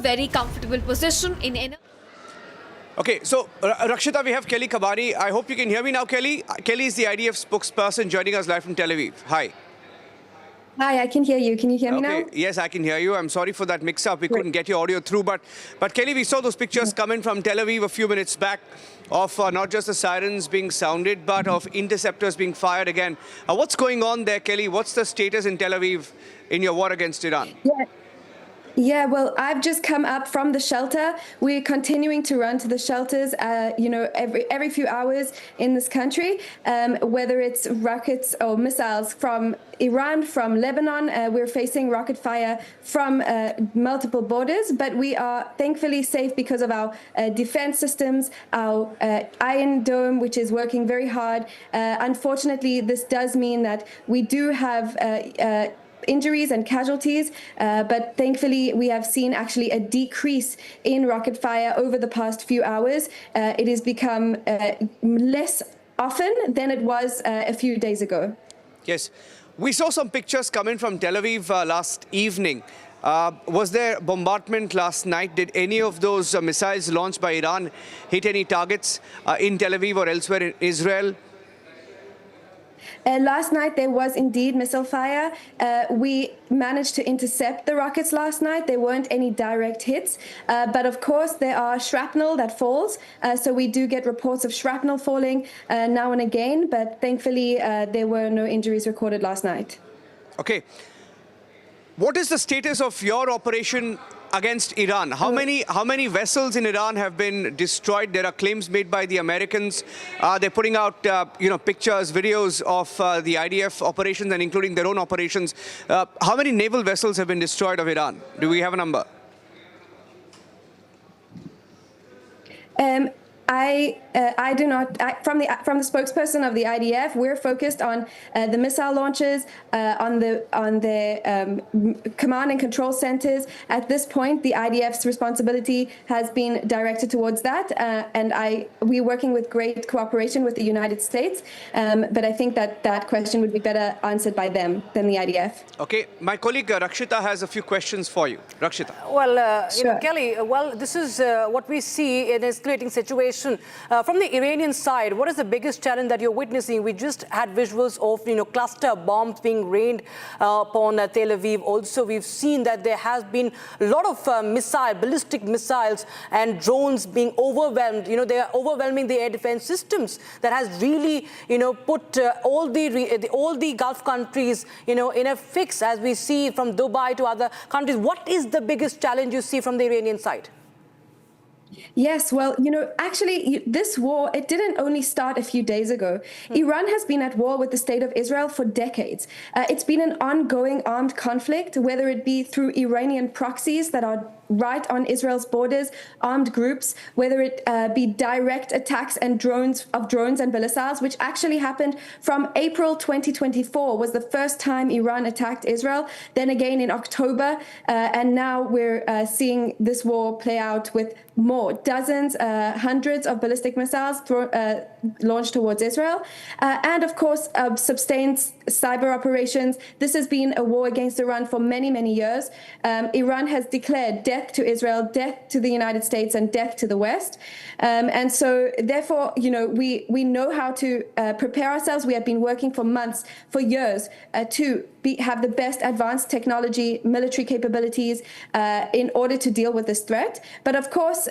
very comfortable position in Okay, so Rakshita, we have Kelly Kabani. I hope you can hear me now, Kelly. Kelly is the IDF spokesperson joining us live from Tel Aviv. Hi. Hi, I can hear you. Can you hear me now? Yes, I can hear you. I'm sorry for that mix-up. We couldn't get your audio through. But Kelly, we saw those pictures come in from Tel Aviv a few minutes back of not just the sirens being sounded, but of interceptors being fired again. What's going on there, Kelly? What's the status in Tel Aviv in your war against Iran? Yeah, well, I've just come up from the shelter. We're continuing to run to the shelters, every few hours in this country, whether it's rockets or missiles from Iran, from Lebanon. We're facing rocket fire from multiple borders, but we are thankfully safe because of our defense systems, our Iron Dome, which is working very hard. Unfortunately, this does mean that we do have injuries and casualties, but thankfully we have seen actually a decrease in rocket fire over the past few hours. It has become less often than it was a few days ago. Yes, we saw some pictures coming from Tel Aviv last evening. Was there bombardment last night? Did any of those missiles launched by Iran hit any targets in Tel Aviv or elsewhere in Israel? Last night there was indeed missile fire. We managed to intercept the rockets last night. There weren't any direct hits, but of course there are shrapnel that falls. So we do get reports of shrapnel falling now and again, but thankfully there were no injuries recorded last night. Okay. What is the status of your operation against Iran? How many vessels in Iran have been destroyed? There are claims made by the Americans. They're putting out pictures, videos of the IDF operations and including their own operations. How many naval vessels have been destroyed of Iran? Do we have a number? I do not. From the spokesperson of the IDF, we're focused on the missile launches, on the command and control centers. At this point, the IDF's responsibility has been directed towards that, and we're working with great cooperation with the United States. But I think that question would be better answered by them than the IDF. Okay, my colleague Rakshita has a few questions for you. Rakshita. Well, Sure. Kelly, this is what we see in an escalating situation. From the Iranian side, what is the biggest challenge that you're witnessing? We just had visuals of, cluster bombs being rained upon Tel Aviv. Also, we've seen that there has been a lot of ballistic missiles and drones being overwhelmed. They are overwhelming the air defense systems. That has really, put all the Gulf countries, in a fix, as we see from Dubai to other countries. What is the biggest challenge you see from the Iranian side? Yes, well, actually, this war, it didn't only start a few days ago. Iran has been at war with the state of Israel for decades. It's been an ongoing armed conflict, whether it be through Iranian proxies that are right on Israel's borders, armed groups, whether it be direct attacks and drones and missiles, which actually happened from April 2024 was the first time Iran attacked Israel, then again in October, and now we're seeing this war play out with more, dozens, hundreds of ballistic missiles launched towards Israel, and of course sustained cyber operations. This has been a war against Iran for many, many years. Iran has declared death to Israel, death to the United States, and death to the West. And so, therefore, we know how to prepare ourselves. We have been working for months, for years, to have the best advanced technology, military capabilities in order to deal with this threat. But of course,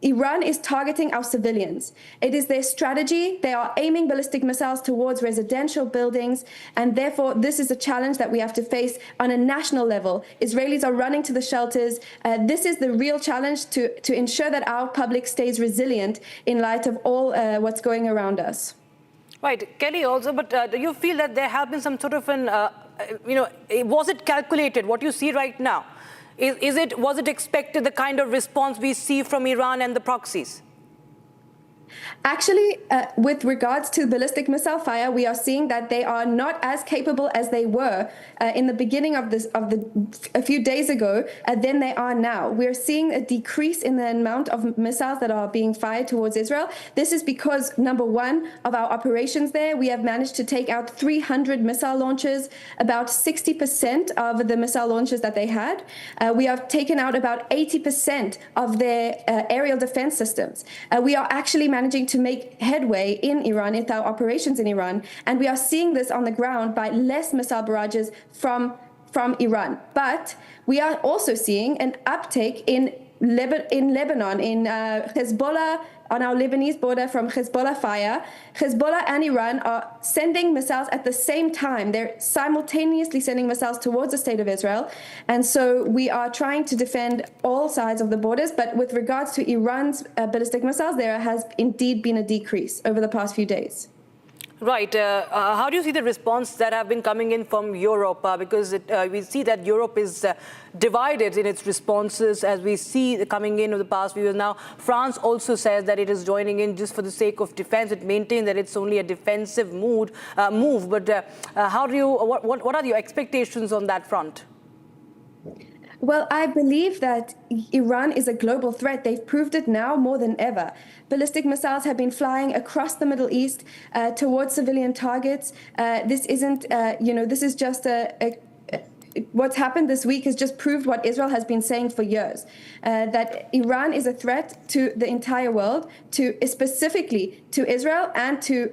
Iran is targeting our civilians. It is their strategy. They are aiming ballistic missiles towards residential buildings, and therefore this is a challenge that we have to face on a national level. Israelis are running to the shelters. This is the real challenge to ensure that our public stays resilient in light of all what's going around us. Right, Kelly also, but do you feel that there have been some sort of an, was it calculated, what you see right now? Was it expected, the kind of response we see from Iran and the proxies? Actually, with regards to ballistic missile fire, we are seeing that they are not as capable as they were in the beginning of a few days ago than they are now. We're seeing a decrease in the amount of missiles that are being fired towards Israel. This is because, number one, of our operations there. We have managed to take out 300 missile launches, about 60% of the missile launches that they had. We have taken out about 80% of their aerial defense systems. We are actually managing to make headway in Iran with our operations in Iran, and we are seeing this on the ground by less missile barrages from Iran. But we are also seeing an uptake in Lebanon, in Hezbollah, on our Lebanese border from Hezbollah fire. Hezbollah and Iran are sending missiles at the same time. They're simultaneously sending missiles towards the state of Israel. And so we are trying to defend all sides of the borders. But with regards to Iran's ballistic missiles, there has indeed been a decrease over the past few days. Right. How do you see the response that have been coming in from Europe? Because we see that Europe is divided in its responses, as we see coming in over the past few years. Now, France also says that it is joining in just for the sake of defense. It maintains that it's only a defensive move. But how do you? What are your expectations on that front? Well, I believe that Iran is a global threat. They've proved it now more than ever. Ballistic missiles have been flying across the Middle East towards civilian targets. This isn't, this is just what's happened this week has just proved what Israel has been saying for years, that Iran is a threat to the entire world, specifically to Israel and to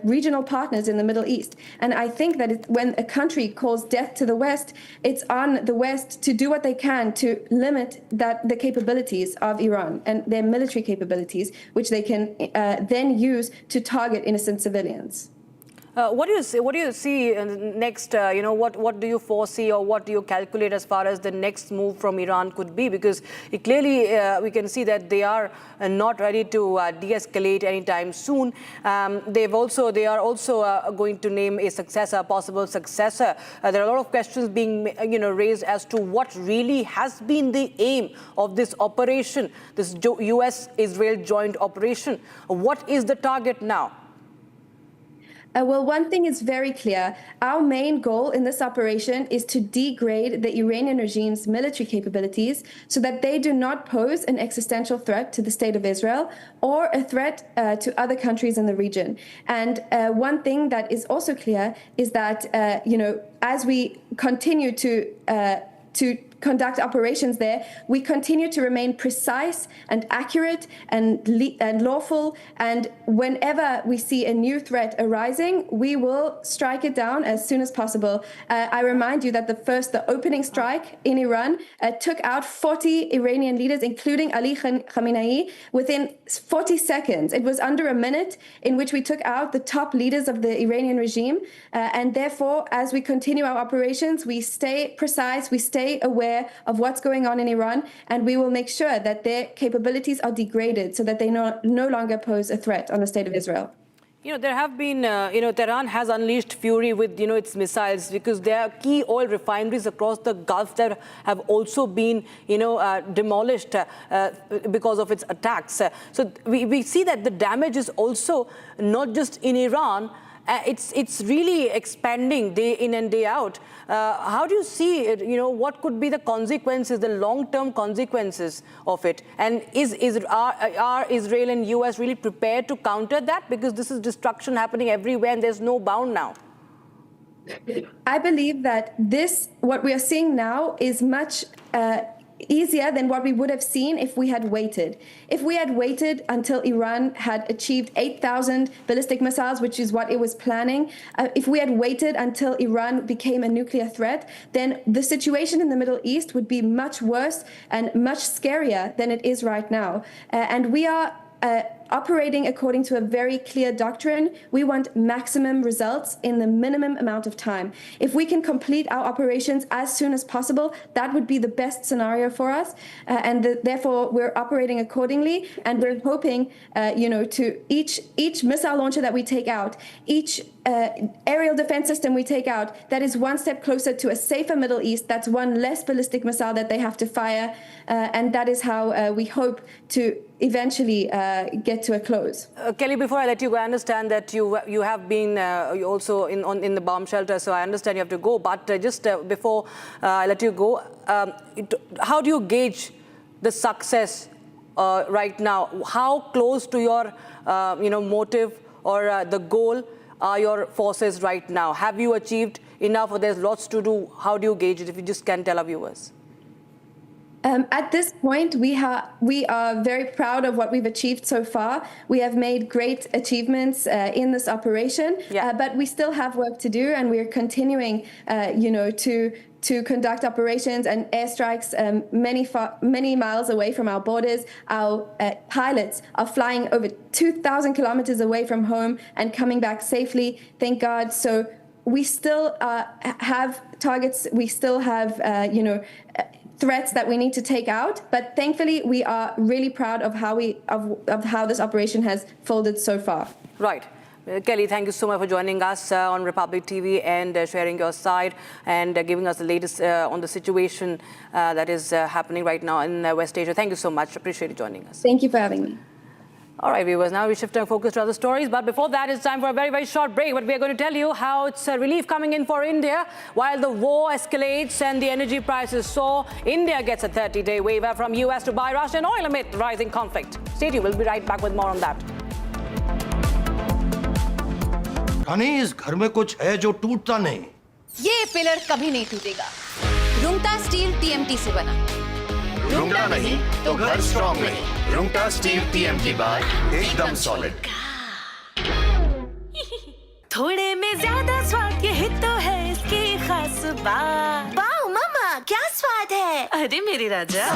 regional partners in the Middle East. And I think that when a country calls death to the West, it's on the West to do what they can to limit the capabilities of Iran and their military capabilities, which they can then use to target innocent civilians. What do you see? What do you see next? What do you foresee, or what do you calculate as far as the next move from Iran could be? Because clearly we can see that they are not ready to de-escalate anytime soon. They are also going to name a successor, a possible successor. There are a lot of questions being raised as to what really has been the aim of this operation, this U.S.-Israel joint operation. What is the target now? Well, one thing is very clear. Our main goal in this operation is to degrade the Iranian regime's military capabilities so that they do not pose an existential threat to the state of Israel or a threat to other countries in the region. And one thing that is also clear is that, as we continue to conduct operations there, we continue to remain precise and accurate and lawful. And whenever we see a new threat arising, we will strike it down as soon as possible. I remind you that the opening strike in Iran took out 40 Iranian leaders, including Ali Khamenei, within 40 seconds. It was under a minute in which we took out the top leaders of the Iranian regime. And therefore, as we continue our operations, we stay precise, we stay aware of what's going on in Iran, and we will make sure that their capabilities are degraded so that they no longer pose a threat on the state of Israel. There have been, Tehran has unleashed fury with, its missiles, because there are key oil refineries across the Gulf that have also been, demolished because of its attacks. So we see that the damage is also not just in Iran. It's really expanding day in and day out. How do you see it? What could be the consequences, the long-term consequences of it? And are Israel and US really prepared to counter that? Because this is destruction happening everywhere and there's no bound now. I believe that what we are seeing now is much easier than what we would have seen if we had waited. If we had waited until Iran had achieved 8,000 ballistic missiles, which is what it was planning, if we had waited until Iran became a nuclear threat, then the situation in the Middle East would be much worse and much scarier than it is right now. And we are operating according to a very clear doctrine. We want maximum results in the minimum amount of time. If we can complete our operations as soon as possible, that would be the best scenario for us. Therefore, we're operating accordingly. And we're hoping, to each missile launcher that we take out, each aerial defense system we take out, that is one step closer to a safer Middle East. That's one less ballistic missile that they have to fire. And that is how we hope to eventually get to a close. Kelly, before I let you go, I understand that you have been also in the bomb shelter, so I understand you have to go. But just before I let you go, how do you gauge the success right now? How close to your motive or the goal are your forces right now? Have you achieved enough, or there's lots to do? How do you gauge it, if you just can tell our viewers? At this point, we are very proud of what we've achieved so far. We have made great achievements in this operation, but we still have work to do, and we are continuing, to conduct operations and airstrikes many miles away from our borders. Our pilots are flying over 2,000 kilometers away from home and coming back safely, thank God. So we still have targets. We still have, threats that we need to take out, but thankfully we are really proud of how this operation has folded so far. Right. Kelly, thank you so much for joining us on Republic TV and sharing your side and giving us the latest on the situation that is happening right now in West Asia. Thank you so much. Appreciate you joining us. Thank you for having me. All right, viewers, now we shift our focus to other stories. But before that, it's time for a very, very short break. But we are going to tell you how it's relief coming in for India. While the war escalates and the energy prices soar, India gets a 30-day waiver from US to buy Russian oil amid rising conflict. Stay tuned. We'll be right back with more on that. रानी, इस घर में कुछ है जो टूटता नहीं। ये pillar कभी नहीं टूटेगा। रुंगटा स्टील TMT से बना। रुंगटा नहीं तो घर स्ट्रॉन्ग नहीं। रुंगटा स्टील TMT बार एकदम सॉलिड। थोड़े में ज्यादा स्वाद, यही तो है इसकी खास बात। वाओ मम्मा, क्या स्वाद है? अरे मेरे राजा।